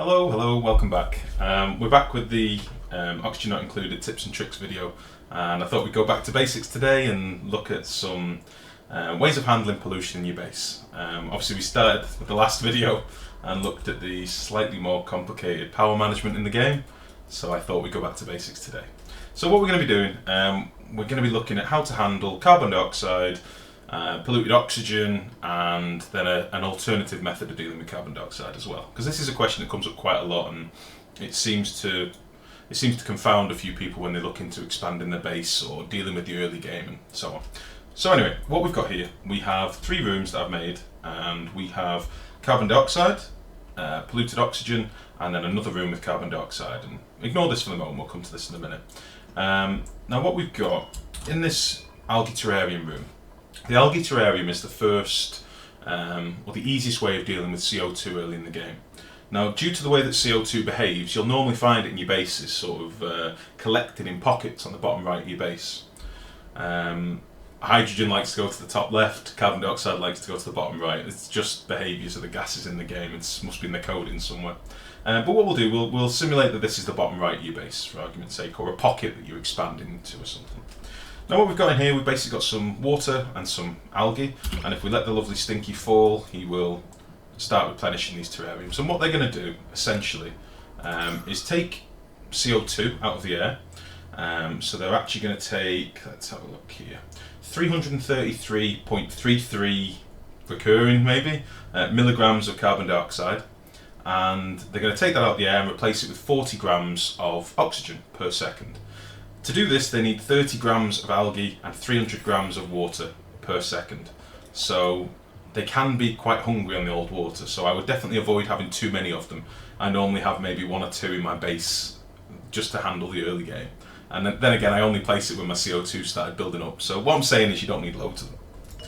Hello, welcome back. We're back with the Oxygen Not Included tips and tricks video, and I thought we'd go back to basics today and look at some ways of handling pollution in your base. Obviously we started with the last video and looked at the slightly more complicated power management in the game, so I thought we'd go back to basics today. So what we're going to be doing, we're going to be looking at how to handle carbon dioxide, polluted oxygen, and then an alternative method of dealing with carbon dioxide as well. Because this is a question that comes up quite a lot, and it seems to confound a few people when they look into expanding their base or dealing with the early game and so on. So anyway, what we've got here, we have 3 rooms that I've made, and we have carbon dioxide, polluted oxygen, and then another room with carbon dioxide. And ignore this for the moment, we'll come to this in a minute. Now what we've got in this algae terrarium room, the algae terrarium is the first, or the easiest way of dealing with CO2 early in the game. Now, due to the way that CO2 behaves, you'll normally find it in your bases sort of collected in pockets on the bottom right of your base. Hydrogen likes to go to the top left, carbon dioxide likes to go to the bottom right. It's just behaviours of the gases in the game, it must be in the coding somewhere. But what we'll do, we'll simulate that this is the bottom right of your base, for argument's sake, or a pocket that you're expanding into or something. Now what we've got in here, we've basically got some water and some algae, and if we let the lovely Stinky fall, he will start replenishing these terrariums. And what they're going to do, essentially, is take CO2 out of the air. So they're actually going to take, let's have a look here, 333.33 recurring, maybe, milligrams of carbon dioxide, and they're going to take that out of the air and replace it with 40 grams of oxygen per second. To do this, they need 30 grams of algae and 300 grams of water per second. So they can be quite hungry on the old water, so I would definitely avoid having too many of them. I normally have maybe 1 or 2 in my base just to handle the early game. And then again, I only place it when my CO2 started building up. So what I'm saying is you don't need loads of them.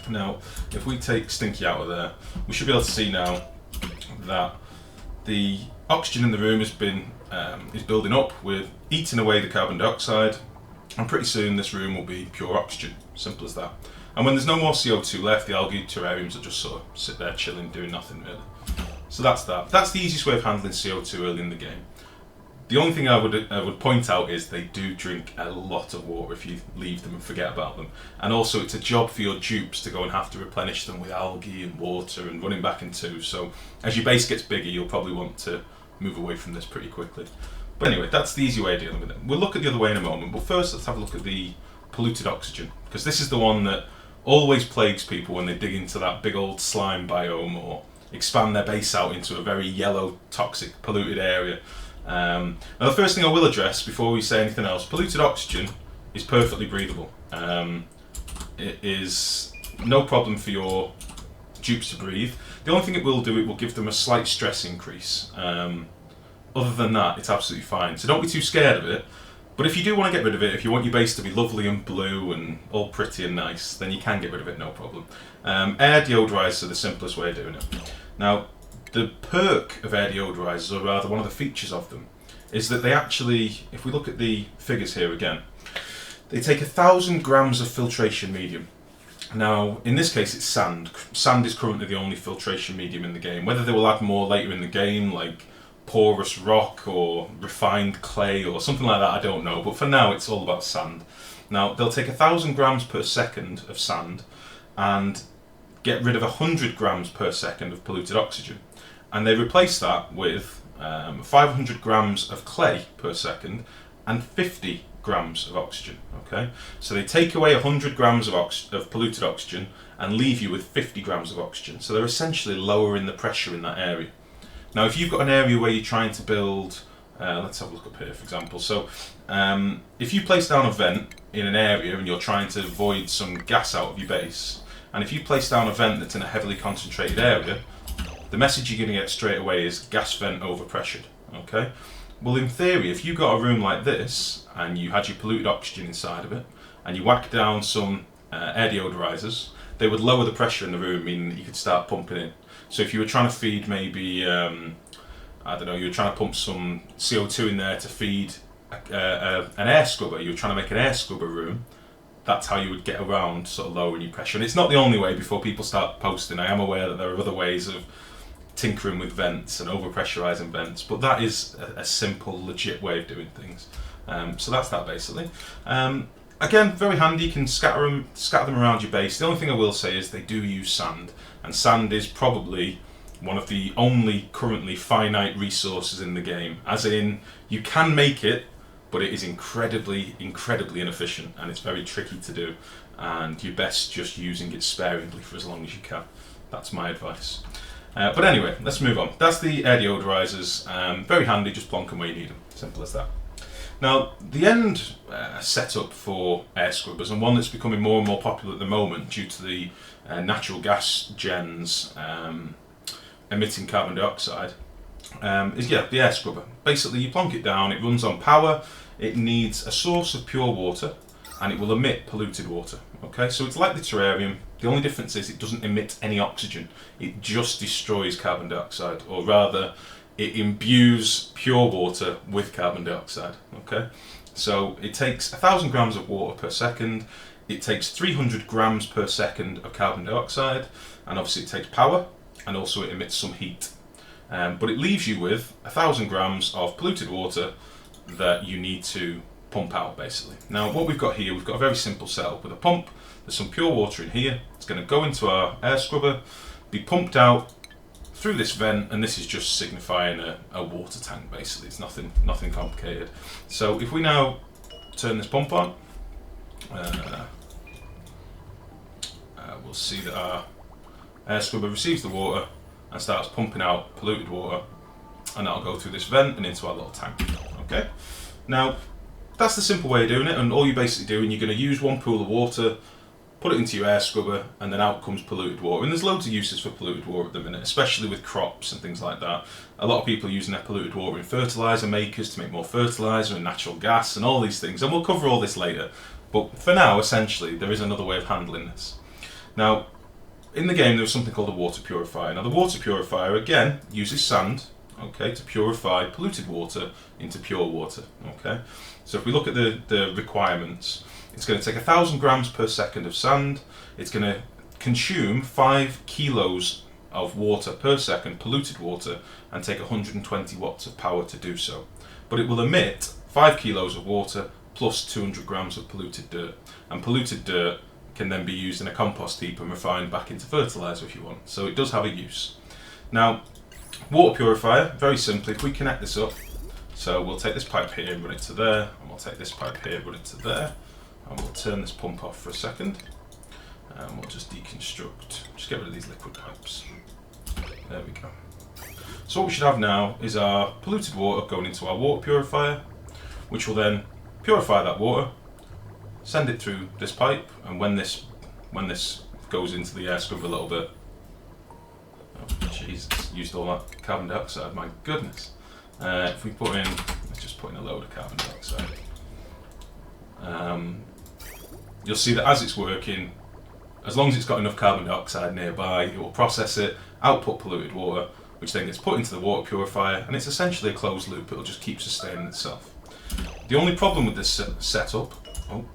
Now, if we take Stinky out of there, we should be able to see now that the oxygen in the room has been is building up. We're eating away the carbon dioxide, and pretty soon this room will be pure oxygen. Simple as that. And when there's no more CO2 left, the algae terrariums will just sort of sit there chilling, doing nothing really. So that's that. That's the easiest way of handling CO2 early in the game. The only thing I would point out is they do drink a lot of water if you leave them and forget about them. And also it's a job for your dupes to go and have to replenish them with algae and water and running back in 2. So as your base gets bigger, you'll probably want to move away from this pretty quickly. But anyway, that's the easy way of dealing with it. We'll look at the other way in a moment, but first let's have a look at the polluted oxygen, because this is the one that always plagues people when they dig into that big old slime biome or expand their base out into a very yellow, toxic, polluted area. Now the first thing I will address before we say anything else, polluted oxygen is perfectly breathable. It is no problem for your dupes to breathe. The only thing it will do, it will give them a slight stress increase. Other than that, it's absolutely fine. So don't be too scared of it. But if you do want to get rid of it, if you want your base to be lovely and blue and all pretty and nice, then you can get rid of it, no problem. Air deodorizers are the simplest way of doing it. Now, the perk of air deodorizers, or rather one of the features of them, is that they actually, if we look at the figures here again, they take 1,000 grams of filtration medium. Now, in this case, it's sand. Sand is currently the only filtration medium in the game. Whether they will add more later in the game, like porous rock or refined clay or something like that, I don't know. But for now, it's all about sand. Now, they'll take 1,000 grams per second of sand and get rid of 100 grams per second of polluted oxygen. And they replace that with 500 grams of clay per second and 50 grams of oxygen. Okay, so they take away 100 grams of polluted oxygen and leave you with 50 grams of oxygen. So they're essentially lowering the pressure in that area. Now, if you've got an area where you're trying to build, let's have a look up here, for example. So if you place down a vent in an area and you're trying to void some gas out of your base, and if you place down a vent that's in a heavily concentrated area, the message you're going to get straight away is gas vent overpressured. Okay. Well, in theory, if you got a room like this and you had your polluted oxygen inside of it, and you whack down some air deodorizers, they would lower the pressure in the room, meaning that you could start pumping in. So if you were trying to feed maybe, I don't know, you were trying to pump some CO2 in there to feed an air scrubber, you were trying to make an air scrubber room, that's how you would get around sort of lowering your pressure. And it's not the only way before people start posting. I am aware that there are other ways of tinkering with vents and overpressurizing vents, but that is a simple, legit way of doing things. So that's that basically. Again, very handy. You can scatter them around your base. The only thing I will say is they do use sand, and sand is probably one of the only currently finite resources in the game. As in, you can make it, but it is incredibly inefficient, and it's very tricky to do, and you're best just using it sparingly for as long as you can. That's my advice. But anyway, let's move on. That's the air deodorizers. Very handy, just plonk them where you need them. Simple as that. Now, the end setup for air scrubbers, and one that's becoming more and more popular at the moment due to the natural gas gens emitting carbon dioxide, is the air scrubber. Basically, you plonk it down, it runs on power, it needs a source of pure water, and it will emit polluted water. Okay, so it's like the terrarium. The only difference is it doesn't emit any oxygen. It just destroys carbon dioxide, or rather, it imbues pure water with carbon dioxide. Okay, so it takes 1,000 grams of water per second. It takes 300 grams per second of carbon dioxide, and obviously it takes power, and also it emits some heat. But it leaves you with 1,000 grams of polluted water that you need to pump out, basically. Now, what we've got here, we've got a very simple setup with a pump. There's some pure water in here. It's going to go into our air scrubber, be pumped out through this vent, and this is just signifying a water tank, basically. It's nothing complicated. So if we now turn this pump on, we'll see that our air scrubber receives the water and starts pumping out polluted water, and that'll go through this vent and into our little tank. Okay, now that's the simple way of doing it, and all you're basically doing, you're going to use one pool of water, put it into your air scrubber, and then out comes polluted water. And there's loads of uses for polluted water at the minute, especially with crops and things like that. A lot of people are using their polluted water in fertiliser makers to make more fertiliser and natural gas and all these things, and we'll cover all this later. But for now, essentially, there is another way of handling this. Now, in the game, there's something called a water purifier. Now, the water purifier, again, uses sand, okay, to purify polluted water into pure water, okay? So if we look at the requirements, it's going to take 1,000 grams per second of sand. It's going to consume 5 kilos of water per second, polluted water, and take 120 watts of power to do so. But it will emit 5 kilos of water plus 200 grams of polluted dirt. And polluted dirt can then be used in a compost heap and refined back into fertiliser if you want. So it does have a use. Now, water purifier, very simply, if we connect this up, so we'll take this pipe here and run it to there, and we'll take this pipe here and run it to there, and we'll turn this pump off for a second, and we'll just deconstruct, just get rid of these liquid pipes. There we go. So what we should have now is our polluted water going into our water purifier, which will then purify that water, send it through this pipe, and when this goes into the air scrubber a little bit, oh Jesus, used all that carbon dioxide, my goodness. If we put in, let's just put in a load of carbon dioxide. You'll see that as it's working, as long as it's got enough carbon dioxide nearby, it will process it, output polluted water, which then gets put into the water purifier, and it's essentially a closed loop. It'll just keep sustaining itself. The only problem with this setup, oh,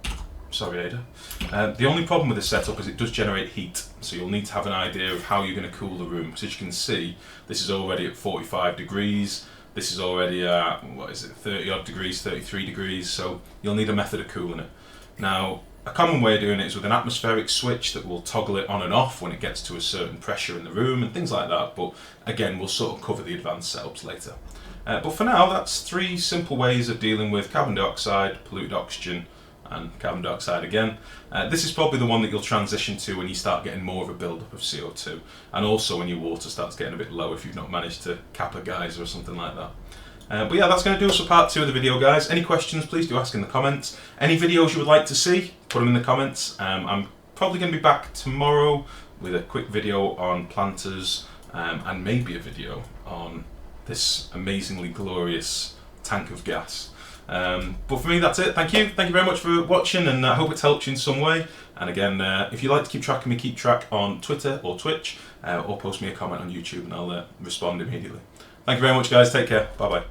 sorry Ada, the only problem with this setup is it does generate heat, so you'll need to have an idea of how you're going to cool the room. So as you can see, this is already at 45 degrees, this is already at, 30 odd degrees, 33 degrees, so you'll need a method of cooling it. Now, a common way of doing it is with an atmospheric switch that will toggle it on and off when it gets to a certain pressure in the room and things like that, but again, we'll sort of cover the advanced setups later. But for now, that's 3 simple ways of dealing with carbon dioxide, polluted oxygen, and carbon dioxide again. This is probably the one that you'll transition to when you start getting more of a build-up of CO2, and also when your water starts getting a bit low if you've not managed to cap a geyser or something like that. But yeah, that's going to do us for part 2 of the video, guys. Any questions, please do ask in the comments. Any videos you would like to see, put them in the comments. I'm probably going to be back tomorrow with a quick video on planters, and maybe a video on this amazingly glorious tank of gas. But for me, that's it. Thank you very much for watching, and I hope it's helped you in some way. And again, if you'd like to keep track of me, keep track on Twitter or Twitch, or post me a comment on YouTube and I'll respond immediately. Thank you very much, guys. Take care. Bye bye.